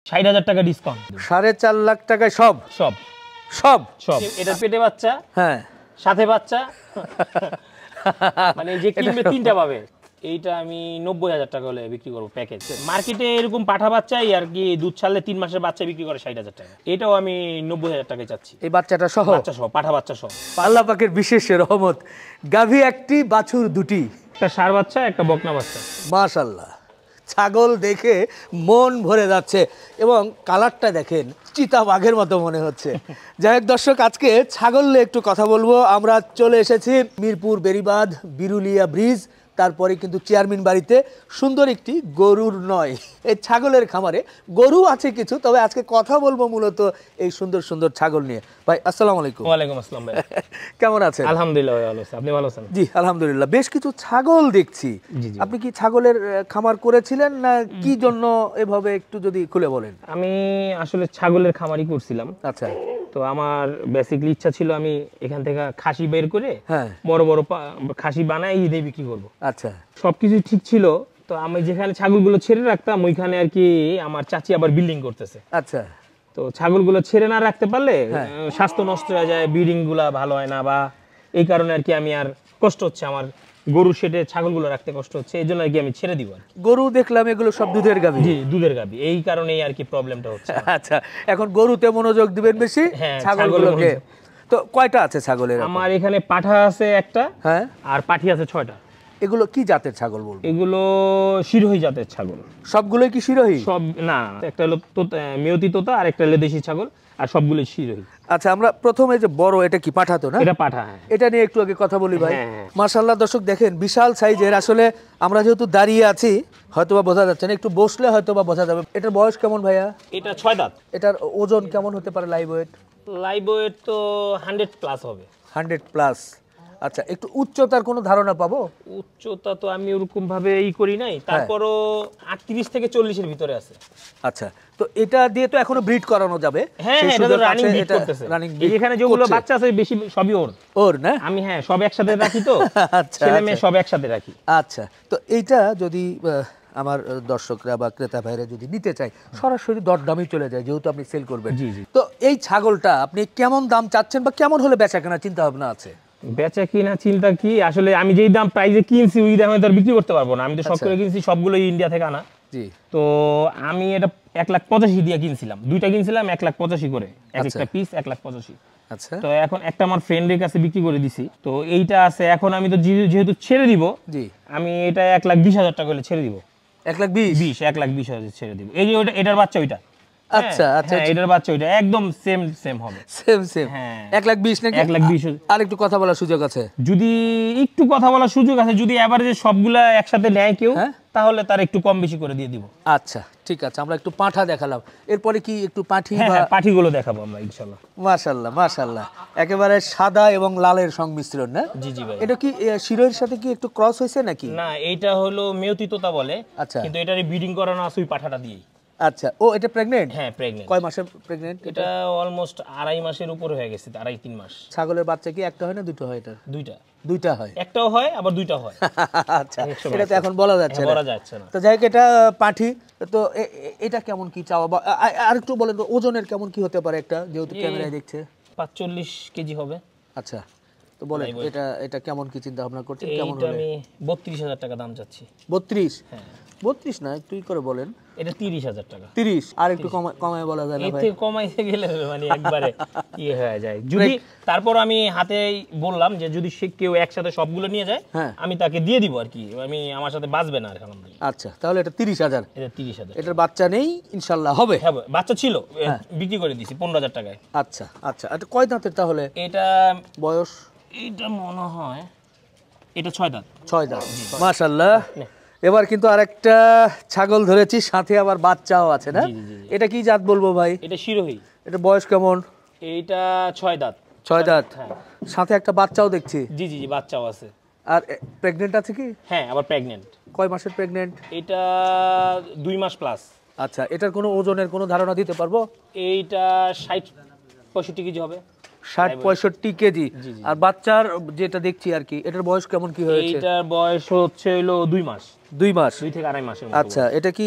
60,000 টাকা ডিসকাউন্ট। 4.5 লাখ টাকায় সব সব সব সব। এটা পেটে বাচ্চা, হ্যাঁ সাথে বাচ্চা, মানে যে কিনবে 3টা পাবে। এইটা আমি 90,000 টাকা হলে বিক্রি করবো প্যাকেজ। মার্কেটে এরকম পাঠা বাচ্চাই আর কি দুধ ছাড়লে 3 মাসের বাচ্চা বিক্রি করে 60,000 টাকা। এটাও আমি 90,000 টাকায় চাচ্ছি, এই বাচ্চাটা সহ, বাচ্চা সহ, পাঠা বাচ্চা সহ। আল্লাহ পাকের বিশেষ রহমত, গাভী একটি, বাছুর দুটি, একটা ষাঁড় বাচ্চা, একটা বকনা বাচ্চা। মাশাআল্লাহ, ছাগল দেখে মন ভরে যাচ্ছে এবং কালারটা দেখেন চিতাবাঘের মতো মনে হচ্ছে। যাই হোক দর্শক, আজকে ছাগল নিয়ে একটু কথা বলবো। আমরা চলে এসেছি মিরপুর বেরিবাঁধ বিরুলিয়া ব্রিজ, তারপরে কিন্তু চেয়ারম্যান বাড়িতে সুন্দর একটি গরুর নয়, এই ছাগলের খামারে। গরু আছে কিছু, তবে আজকে কথা বলবো মূলত এই সুন্দর সুন্দর ছাগল নিয়ে। ভাই আসসালামু আলাইকুম। ওয়ালাইকুম আসসালাম ভাই, কেমন আছেন? আলহামদুলিল্লাহ ভালো আছি, আপনি ভালো আছেন? জি আলহামদুলিল্লাহ। বেশ কিছু ছাগল দেখছি, আপনি কি ছাগলের খামার করেছিলেন না কি জন্য এভাবে একটু যদি খুলে বলেন। আমি আসলে ছাগলের খামারই করছিলাম। আচ্ছা, তো আমার বেসিক্যালি ইচ্ছা ছিল আমি এখান থেকে খাসি বের করে হ্যাঁ বড় বড় খাসি বানাই ঈদে বিক্রি করব। আচ্ছা, সবকিছু ঠিক ছিল। তো আমি যেখানে ছাগলগুলো ছেড়ে রাখতাম ওইখানে আর কি আমার চাচি আবার বিল্ডিং করতেছে। আচ্ছা, তো ছাগলগুলো ছেড়ে না রাখতে পারলে স্বাস্থ্য নষ্ট হয়ে যায়, ব্রিডিং গুলা ভালো হয় না, বা এই কারণে আর কি আমি আর কষ্ট হচ্ছে আমার গরুর শেডে ছাগলগুলো রাখতে কষ্ট হচ্ছে, এই জন্য আর কি আমি ছেড়ে দিব। গরু দেখলাম এগুলো সব দুধের গাভী। জি দুধের গাভী, এই কারণেই আর কি প্রবলেমটা হচ্ছে। আচ্ছা, এখন গরুতে মনোযোগ দিবেন বেশি, ছাগলগুলোকে। তো কয়টা আছে ছাগলের? আমার এখানে পাঠা আছে একটা, হ্যাঁ, আর পাঠি আছে 6টা। এগুলো কি জাতের ছাগল বলবো? এগুলো শিরোহী জাতের ছাগল। সবগুলোই কি শিরোহী? সব না, একটা হলো মেয়তি তোতা আর একটা হলো দেশি ছাগল, আর সবগুলো শিরোহী। আচ্ছা, আমরা প্রথমে যে বড়, এটা কি পাঠা তো না? এটা পাঠা, হ্যাঁ। এটা নিয়ে একটু আগে কথা বলি ভাই। মাশাআল্লাহ দর্শক দেখেন বিশাল সাইজের। আসলে আমরা যেহেতু দাঁড়িয়ে আছি হয়তোবা বোঝা যাচ্ছে না, একটু বসলে হয়তোবা বোঝা যাবে। এটার বয়স কেমন ভাইয়া? এটা 6 দাঁত। এটার ওজন কেমন হতে পারে? Live weight? লাইভ ওয়েট তো 100 প্লাস হবে। 100 প্লাস। আচ্ছা, একটু উচ্চতার কোনো ধারণা পাবো? উচ্চতা তো আমি ওরকম ভাবে করি নাই, তারপরও 38 থেকে 40 এর ভিতরে আছে। আচ্ছা, তো এটা দিয়ে তো এখনো ব্রিড করানো যাবে? হ্যাঁ, এটা তো রানিং ব্রিড করতেছে। এখানে যেগুলো বাচ্চা আছে বেশি সবই ওর না, আমি হ্যাঁ সব একসাথে রাখি তো। আচ্ছা, ছেলে মেয়ে সব একসাথে রাখি। আচ্ছা, তো এইটা যদি আমার দর্শকরা বা ক্রেতা ভাইরা যদি নিতে চায়, সরাসরি দরদামই চলে যায় যেহেতু আপনি সেল করবেন। জি জি। তো এই ছাগলটা আপনি কেমন দাম চাচ্ছেন বা কেমন হলে বেচা কেনার চিন্তা ভাবনা আছে? বেচা কিনা চিন্তা কি, আসলে আমি যেই দাম প্রাইজে কিনছি ওই দামে তো আর বিক্রি করতে পারবো না। আমি তো সব করে কিনছি, সবগুলো ইন্ডিয়া থেকে আনা। জি। তো আমি এটা 1,85,000 দিয়ে কিনছিলাম, দুইটা কিনছিলাম 1,85,000 করে, এক একটা পিস 1,85,000। আচ্ছা, তো এখন একটা আমার ফ্রেন্ডের কাছে বিক্রি করে দিছি। তো এইটা আছে, এখন আমি তো যেহেতু ছেড়ে দিব, জি আমি এটা 1,20,000 টাকা করে ছেড়ে দিব। 1,20,000 ছেড়ে দিব। এই যে এটার বাচ্চা ওইটা। আচ্ছা আচ্ছা, এটার বাচ্চা ওইটা একদম সেম হবে। সেম। হ্যাঁ, 1,20,000 নাকি? 1,20,000। আর একটু কথা বলার সুযোগ আছে? যদি একটু কথা বলার সুযোগ আছে, যদি এভারেজে সবগুলা একসাথে নেয় কেউ, তাহলে তার একটু কম বেশি করে দিয়ে দিব। আচ্ছা ঠিক আছে, আমরা একটু পাঠা দেখালাম, এরপরে কি একটু পাঠি? হ্যাঁ, পাঠিগুলো দেখাবো আমরা ইনশাআল্লাহ। মাশাআল্লাহ মাশাআল্লাহ, একেবারে সাদা এবং লালের সংমিশ্রণ না? জি জি ভাই। এটা কি শিরোহির সাথে কি একটু ক্রস হয়েছে নাকি? না, এটা হলো মেয়তি তোতা বলে। আচ্ছা, কিন্তু এটারে ব্রিডিং করানো আছে ওই পাঠাটা দিয়ে। আচ্ছা, ও এটা প্রেগন্যান্ট? হ্যাঁ প্রেগন্যান্ট। কয় মাসের প্রেগন্যান্ট? এটা অলমোস্ট 2.5 মাসের উপরে হয়ে গেছে, 2.5-3 মাস। ছাগলের বাচ্চা কি একটা হয় না দুটো হয়? এটা দুইটা হয়। একটাও হয় আবার দুইটা হয়। আচ্ছা, এটা তো এখন বলা যাচ্ছে না। তো যাই হোক, এটা পাঠি। তো এটা কেমন কি চাওয়া, আর একটু বলেন তো ওজনের কেমন কি হতে পারে একটা, যেহেতু ক্যামেরায় দেখছে? 45 কেজি হবে। আচ্ছা, তো বলেন এটা কেমন কি চিন্তা ভাবনা করছেন? কেমন হলে? আমি 32,000 টাকা দাম চাচ্ছি। 32? হ্যাঁ 32 না, একটু করে বলেন। এটা 30,000 টাকা। 30? আর একটু কমায় বলা যায় না ভাই? এতে কমাইতে গেলে মানে একবারে কি হয়ে যায়। যদি তারপর আমি হাতে বললাম যে যদি সে কেউ একসাথে সবগুলো নিয়ে যায়, আমি তাকে দিয়ে দিব আর কি, আমি আমার সাথে বাঁচবে না আর এখন। আচ্ছা, তাহলে এটা 30,000? এটা 30,000। এটার বাচ্চা নেই ইনশাআল্লাহ? হবে। হ্যাঁ, বাচ্চা ছিল, বিক্রি করে দিয়েছি 15,000 টাকায়। আচ্ছা আচ্ছা, এটা কয় দাঁতের তাহলে? এটা বয়স, এটা মনে হয় এটা 6 দাঁত। 6 দাঁত, মাশাআল্লাহ। এবার কিন্তু আরেকটা ছাগল ধরেছি, সাথে আবার বাচ্চাও আছে না? এটা কি জাত বলবো ভাই? এটা শিরোহী। এটা বয়স কেমন? এইটা 6 দাঁত। 6 দাঁত, সাথে একটা বাচ্চাও দেখছি। জি জি জি, বাচ্চাও আছে। আর প্রেগন্যান্ট আছে কি? হ্যাঁ, আবার প্রেগন্যান্ট। কয় মাসের প্রেগন্যান্ট? এটা 2 মাস প্লাস। আচ্ছা, এটার কোনো ওজনের কোনো ধারণা দিতে পারবো? এইটা 60-65 কেজি হবে। 60-65 কেজি। আর বাচ্চার যেটা দেখছি আর কি, এটার বয়স কেমন কি হয়েছে? এটার বয়স হচ্ছে হলো 2 মাস। 2 মাস, 2 থেকে 2.5 মাসের মতো। আচ্ছা, এটা কি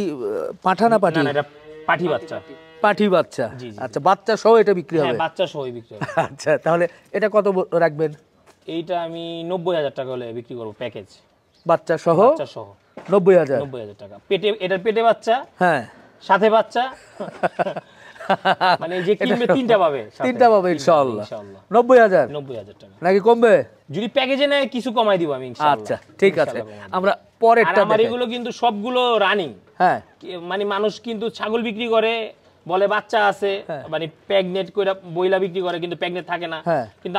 পাঠা না পাঠি? না, এটা পাঠি বাচ্চা। পাঠি বাচ্চা, আচ্ছা বাচ্চা সহ এটা বিক্রি হবে? হ্যাঁ বাচ্চা সহই বিক্রি হবে। আচ্ছা তাহলে এটা কত রাখবেন? এইটা আমি 90,000 টাকা হলে বিক্রি করব প্যাকেজ, বাচ্চা সহ? বাচ্চা সহ 90,000 টাকা। পেটে, এটার পেটে বাচ্চা, হ্যাঁ সাথে বাচ্চা, মানে যে কিনবে তিনটা পাবে, তিনটা পাবে ইনশাআল্লাহ। 90,000 টাকা নাকি কমবে? যদি প্যাকেজে নেয় কিছু কমাই দিব আমি ইনশাআল্লাহ। আচ্ছা ঠিক আছে, আমরা পরেরটা আমার এগুলো কিন্তু সবগুলো রানিং। হ্যাঁ মানে মানুষ কিন্তু ছাগল বিক্রি করে বলে বাচ্চা আছে, মানে প্রেগনেন্ট কইরা বইলা বিক্রি করে কিন্তু প্রেগনেন্ট থাকে না, কিন্তু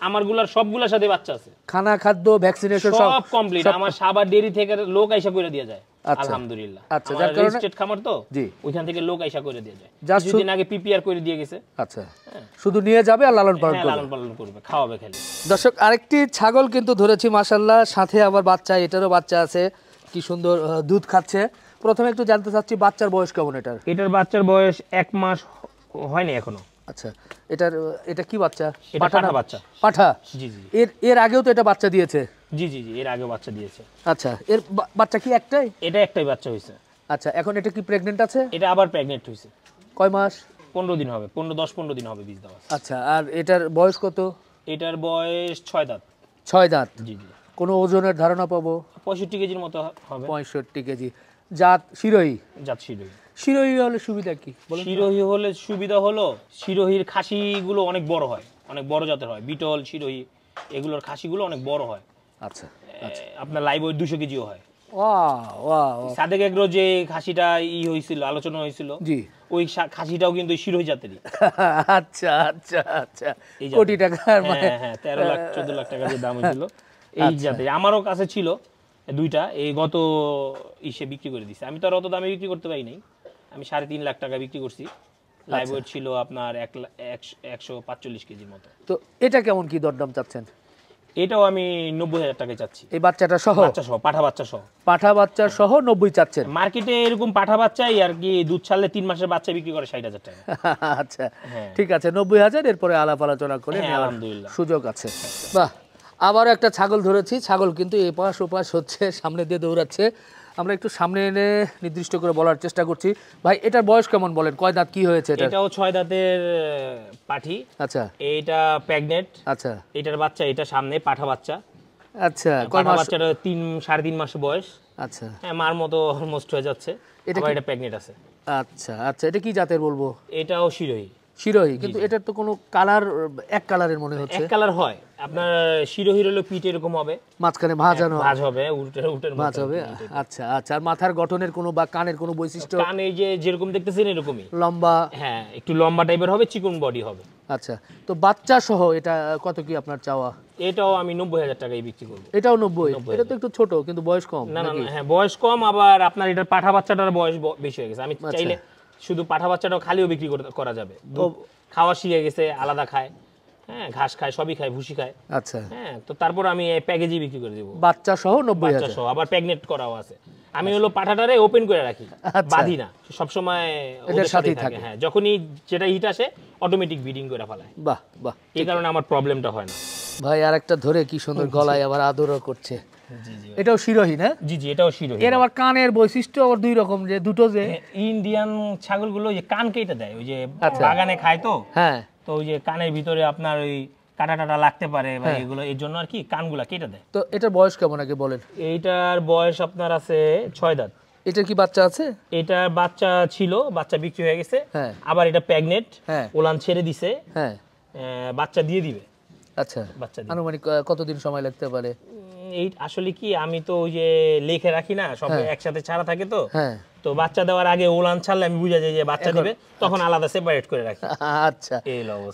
আমারগুলার সবগুলোর সাথে বাচ্চা আছে। খানা খাদ্য ভ্যাকসিনেশন সব কমপ্লিট। আমার সাবার ডেরি থেকে লোক আইসা করে দিয়ে যায় আলহামদুলিল্লাহ। আচ্ছা যার কারণে রেজিস্ট্রেড খামার তো, জি ওইখান থেকে লোক আইসা করে দিয়ে যায়। কিছুদিন আগে পিপিআর করে দিয়ে গেছে। আচ্ছা শুধু নিয়ে যাবে আর লালন পালন করবে? লালন পালন করবে, খাওয়াবে খালি। দর্শক আরেকটি ছাগল কিন্তু ধরেছি মাশাআল্লাহ, সাথে আবার বাচ্চা, এটারও বাচ্চা আছে, কি সুন্দর দুধ খাচ্ছে। প্রথমে একটু জানতে চাচ্ছি বাচ্চার বয়স কেমন এটার? এটার বাচ্চার বয়স 1 মাস হয়নি এখনো। আচ্ছা এটা কি বাচ্চা? পাঠা বাচ্চা। পাঠা? জি জি। এর আগেও তো এটা বাচ্চা দিয়েছে? জি জি জি, এর আগেও বাচ্চা দিয়েছে। আচ্ছা এর বাচ্চা কি একটাই? এটা একটাই বাচ্চা হইছে। আচ্ছা এখন এটা কি প্রেগন্যান্ট আছে? এটা আবার প্রেগন্যান্ট হইছে। কয় মাস? 15 দিন হবে, 10-15 দিন হবে বীজ দেওয়া। আচ্ছা আর এটার বয়স কত? এটার বয়স 6 দাঁত। 6 দাঁত? জি জি। কোনো ওজনের ধারণা পাবো? 65 কেজির মতো হবে। 65 কেজি। জাত শিরোহী? জাত শিরোহী। শিরোহী হলে সুবিধা কি? শিরোহী হলে সুবিধা হলো শিরোহীর খাসিগুলো অনেক বড় হয়, অনেক বড় জাতের হয়। বিটল, শিরোহী এগুলোর খাসিগুলো অনেক বড় হয়। আচ্ছা আপনার লাইভ ওয়েট 200 কেজিও হয়। ওয়াও। সাদেক এগ্রো যে খাসিটা হয়েছিল, আলোচনা হয়েছিল, জি ওই খাসিটাও কিন্তু শিরোহী জাতেরই। আচ্ছা আচ্ছা আচ্ছা, কোটি টাকার মানে? হ্যাঁ 13 লাখ 14 লাখ টাকা যে দাম হয়েছিল এই জাতের। আমারও কাছে ছিল দুইটা, এই গত বিক্রি করে দিছে। আমি তো আর অত দামে বিক্রি করতে পারি নাই, আমি 3.5 লাখ টাকা বিক্রি করছি। লাইভ ওয়েট ছিল আপনার 145 কেজির মতো। তো এটা কেমন কি দরদাম চাচ্ছেন? এটাও আমি 90,000 টাকায় চাচ্ছি। এই বাচ্চাটা সহ? বাচ্চা সহ, পাঠা বাচ্চা সহ। পাঠা বাচ্চা সহ 90 চাচ্ছেন? মার্কেটে এরকম পাঠা বাচ্চাই আর কি দুধ ছাড়লে 3 মাসের বাচ্চা বিক্রি করে 60,000 টাকা। আচ্ছা ঠিক আছে, 90,000 এরপরে আলাপ আলোচনা করে আলহামদুলিল্লাহ সুযোগ আছে। বাহ, আবারও একটা ছাগল ধরেছি। ছাগল কিন্তু এপাশ ওপাশ হচ্ছে, সামনে দিয়ে দৌড়াচ্ছে। আমরা একটু সামনে এনে নির্দিষ্ট করে বলার চেষ্টা করছি। ভাই এটার বয়স কেমন বলেন? কয় দাঁত কি হয়েছে এটা? এটাও 6 দাঁতের পাঠি। আচ্ছা এইটা প্রেগন্যান্ট। আচ্ছা এটার বাচ্চা, এটা সামনে পাঠা বাচ্চা। আচ্ছা কয় মাস? বাচ্চাটা 3.5 মাস বয়স। আচ্ছা হ্যাঁ, মার মতো অলমোস্ট হয়ে যাচ্ছে। এটা প্রেগন্যান্ট আছে। আচ্ছা আচ্ছা, এটা কি জাতের বলবো? এটাও শিরোহী। শিরোহী, কিন্তু এটার তো কোনো কালার এক কালারের মনে হচ্ছে। এক কালার হয় আপনার। শিরোহীর হলো পিঠ এরকম হবে, মাঝখানে ভাঁজ হবে, উটের ভাঁজ হবে। আচ্ছা আচ্ছা, আর মাথার গঠনের কোনো বা কানের কোনো বৈশিষ্ট্য? কান এই যে যেরকম দেখতেছেন এরকমই লম্বা, হ্যাঁ একটু লম্বা টাইপের হবে, চিকন বডি হবে। আচ্ছা, তো বাচ্চা সহ এটা কত কি আপনার চাওয়া? এটাও আমি 90,000 টাকায় বিক্রি করব। এটাও 90? এটা তো একটু ছোট, কিন্তু বয়স কম। না না হ্যাঁ বয়স কম, আবার আপনার এটার পাঠা বাচ্চাটার বয়স বেশি হয়ে গেছে। আমি চাইলে শুধু পাঠা বাচ্চাটাও খালিও বিক্রি করা যাবে। খাওয়া শিখে গেছে, আলাদা খায়, হ্যাঁ ঘাস খায়, সবই খায়, ভুসি খায়। আচ্ছা হ্যাঁ, তো তারপর আমি প্যাকেজই বিক্রি করে দেব। বাচ্চা সহ 90,000? বাচ্চা সহ, আবার প্রেগন্যান্ট করাও আছে। আমি হলো পাঠাটারে ওপেন করে রাখি, বাঁধি না, সব সময় ওদের সাথেই থাকে। হ্যাঁ, যখনই যেটা হিট আসে অটোমেটিক ব্রিডিং করে ফেলায়। বাহ বাহ, এই কারণে আমার প্রবলেমটা হয় না। ভাই আরেকটা ধরে কি সুন্দর গলায় আবার আদরও করছে। এটাও শিরোহী না? জি জি, এটাও শিরোহী। এর আবার কানের বৈশিষ্ট্য আবার দুই রকম, যে দুটো যে ইন্ডিয়ান ছাগলগুলো যে কান কেটে দেয়, ওই যে বাগানে খায় তো, হ্যাঁ, তো ওই যে কানের ভিতরে আপনার ওই কাটা টাটা লাগতে পারে বা এগুলো, এর জন্য আর কি কানগুলা কেটে দেয়। তো এটার বয়স কেমন আগে বলেন? এইটার বয়স আপনার আছে 6 দাঁত। এটার কি বাচ্চা আছে? এটার বাচ্চা ছিল, বাচ্চা বিক্রি হয়ে গেছে। আবার এটা প্রেগন্যান্ট, ওলান ছেড়ে দিছে, হ্যাঁ বাচ্চা দিয়ে দিবে। আচ্ছা, বাচ্চা আনুমানিক কতদিন সময় লাগতে পারে? এই আসলে কি, আমি তো ওই যে লিখে রাখি না, সব একসাথে ছাড়া থাকে তো, তো বাচ্চা দেওয়ার আগে ওলান ছাড়লে আমি বুঝা যায় যে বাচ্চা দিবে, তখন আলাদা সেপারেট করে রাখি। আচ্ছা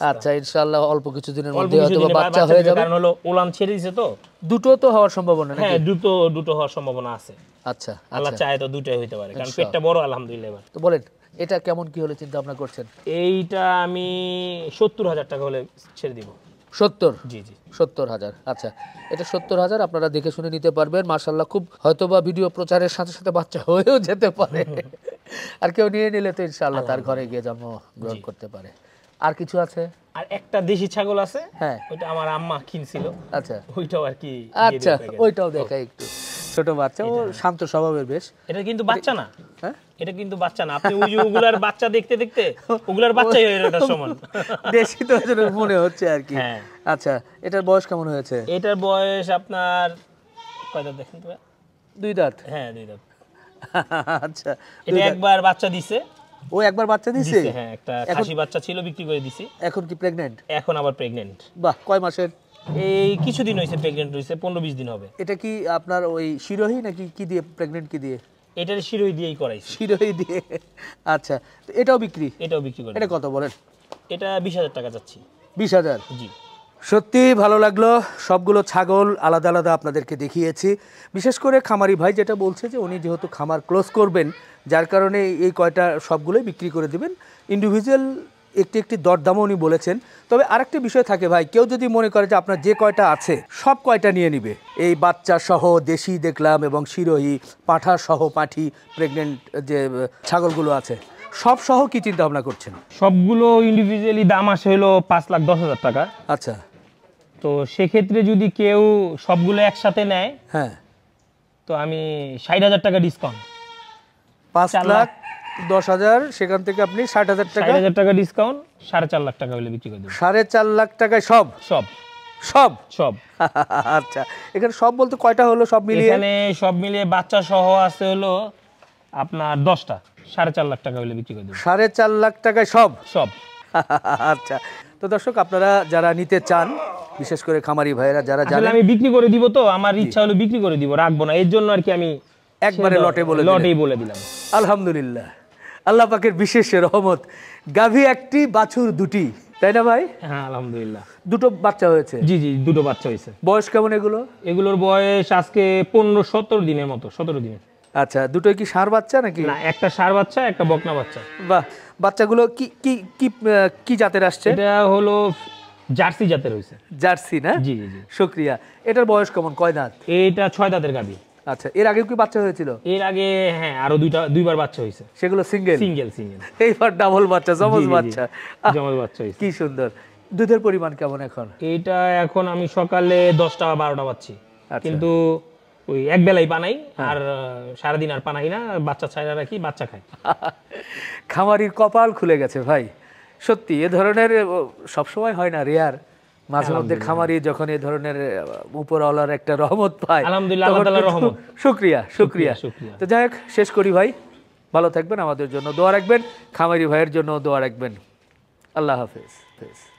আচ্ছা, ইনশাআল্লাহ অল্প কিছুদিনের মধ্যে হয়তো বাচ্চা হয়ে যাবে। কারণ হলো ওলান ছেড়ে দিয়েছে তো। দুটো তো হওয়ার সম্ভাবনা? হ্যাঁ, দুটো হওয়ার সম্ভাবনা আছে। আচ্ছা, আল্লাহ চায় তো দুটোই হইতে পারে, কারণ পেটটা বড় আলহামদুলিল্লাহ। এবার তো বলেন এটা কেমন কি হলে চিন্তা ভাবনা করছেন? এইটা আমি 70,000 টাকা হলে ছেড়ে দিব। 70? জি জি, 70,000। আচ্ছা, এটা 70,000 আপনারা দেখে শুনে নিতে পারবেন। মাশাআল্লাহ, খুব হয়তোবা ভিডিও প্রচারের সাথে সাথে বাচ্চা হয়েও যেতে পারে, আর কেউ নিয়ে নিলে তো ইনশাআল্লাহ তার ঘরে গিয়ে জন্ম গ্রহণ করতে পারে। আর কিছু আছে? আর একটা দেশি ছাগল আছে, হ্যাঁ ওটা আমার আম্মা কিনছিল। আচ্ছা, ওইটাও আর কি। আচ্ছা, ওইটাও দেখাই একটু। ছোট বাচ্চা, ও শান্ত স্বভাবের বেশ। এটা কিন্তু বাচ্চা না, হ্যাঁ এটা কিন্তু বাচ্চা না, আপনি ওই যে ওগুলার বাচ্চা দেখতে দেখতে ওগুলার বাচ্চাই হয়ে এটার সমান। দেশি তো এজন্য মনে হচ্ছে আর কি। হ্যাঁ। আচ্ছা, এটার বয়স কেমন হয়েছে? এটার বয়স আপনার কয় দাঁত দেখেন তো? 2 দাঁত। হ্যাঁ 2 দাঁত। আচ্ছা, এটা একবার বাচ্চা দিছে। ও একবার বাচ্চা দিছে? হ্যাঁ, একটা খাসি বাচ্চা ছিল, বিক্রি করে দিছি। এখন কি প্রেগন্যান্ট? এখন আবার প্রেগন্যান্ট। বাহ, কয় মাসের? এই কিছুদিন হয়েছে প্রেগন্যান্ট হয়েছে, 15-20 দিন হবে। এটা কি আপনার ওই শিরোহী নাকি কি দিয়ে প্রেগন্যান্ট, কি দিয়ে? এটার শিরোই দিয়েই করাইছি। শিরোহী দিয়ে। আচ্ছা, তো এটাও বিক্রি? এটাও বিক্রি করে। এটা কত বলেন? এটা 20,000 টাকা যাচ্ছি। 20,000? জি। সত্যি ভালো লাগলো, সবগুলো ছাগল আলাদা আলাদা আপনাদেরকে দেখিয়েছি। বিশেষ করে খামারি ভাই যেটা বলছে যে উনি যেহেতু খামার ক্লোজ করবেন, যার কারণে এই কয়টা সবগুলোই বিক্রি করে দিবেন। ইন্ডিভিজুয়াল একটি একটি দরদামও উনি বলেছেন। তবে আরেকটি বিষয় থাকে ভাই, কেউ যদি মনে করে যে আপনার যে কয়টা আছে সব কয়টা নিয়ে নিবে, এই বাচ্চা সহ দেশি দেখলাম এবং শিরোহী, পাঠা সহ পাঠি, প্রেগনেন্ট যে ছাগলগুলো আছে সব সহ কি চিন্তা ভাবনা করছেন? সবগুলো ইন্ডিভিজুয়ালি দাম আসে হলো 5,10,000 টাকা। আচ্ছা, তো সেক্ষেত্রে যদি কেউ সবগুলো একসাথে নেয়, হ্যাঁ, তো আমি 60,000 টাকা ডিসকাউন্ট। 5,10,000, সেখান থেকে আপনি 60,000 টাকা, 60,000 টাকা ডিসকাউন্ট, 4.5 লাখ টাকা হলে বিক্রি করে দেবো। 4.5 লাখ টাকায় সব? সব সব সব। আচ্ছা, এখানে সব বলতে কয়টা হলো সব মিলিয়ে? এখানে সব মিলিয়ে বাচ্চা সহ আছে হলো আপনার 10টা, 4.5 লাখ টাকা হলে বিক্রি করে দেবো। 4.5 লাখ টাকায় সব? সব। আচ্ছা, তো দর্শক আপনারা যারা নিতে চান, বিশেষ করে খামারি ভাইরা যারা আসলে জানেন, আমি বিক্রি করে দিব, তো আমার ইচ্ছা হলো বিক্রি করে দিব, রাখবো না, এর জন্য আর কি আমি একবারে লটেই বলে দিলাম। আলহামদুলিল্লাহ, আল্লাহ পাকের বিশেষ রহমত। গাভী একটি, বাছুর দুটি, তাই না ভাই? হ্যাঁ আলহামদুলিল্লাহ। দুটো বাচ্চা হয়েছে? জি জি, দুটো বাচ্চা হয়েছে। বয়স কেমন এগুলো? এগুলোর বয়স আজকে 15-17 দিনের মতো, 17 দিনের। আচ্ছা, দুটোই কি ষাঁড় বাচ্চা নাকি? না, একটা ষাঁড় বাচ্চা, একটা বকনা বাচ্চা। বাহ, বাচ্চাগুলো কি কি কি কি জাতের আসছে? এটা হলো জার্সি জাতের হয়েছে। জার্সি না? জি জি জি। শুকরিয়া। এটার বয়স কেমন, কয় দাঁত? এইটা 6 দাঁতের গাভী। আচ্ছা, এর আগে কি বাচ্চা হয়েছিল? এর আগে হ্যাঁ আরো দুইবার বাচ্চা হয়েছে। সেগুলো সিঙ্গেল? সিঙ্গেল। এইবার ডাবল বাচ্চা, জমজ বাচ্চা। জমজ বাচ্চা হয়েছে। কি সুন্দর। দুধের পরিমাণ কেমন এখন? এইটা এখন আমি সকালে 10টা বা 12টা পাচ্ছি, কিন্তু ওই এক বেলাই পানাই, আর সারাদিন আর পানাই না, বাচ্চা ছাইরা রাখি, বাচ্চা খাই। খামারির কপাল খুলে গেছে ভাই, সত্যি এ ধরনের সবসময় হয় না, রেয়ার। মাঝে মধ্যে খামারি যখন এ ধরনের উপরওয়ালার একটা রহমত পায়, আলহামদুলিল্লাহ, আল্লাহ তাআলার রহমত। শুকরিয়া। তো যাই হোক, শেষ করি ভাই, ভালো থাকবেন, আমাদের জন্য দোয়া রাখবেন, খামারি ভাইয়ের জন্য দোয়া রাখবেন। আল্লাহ হাফেজ।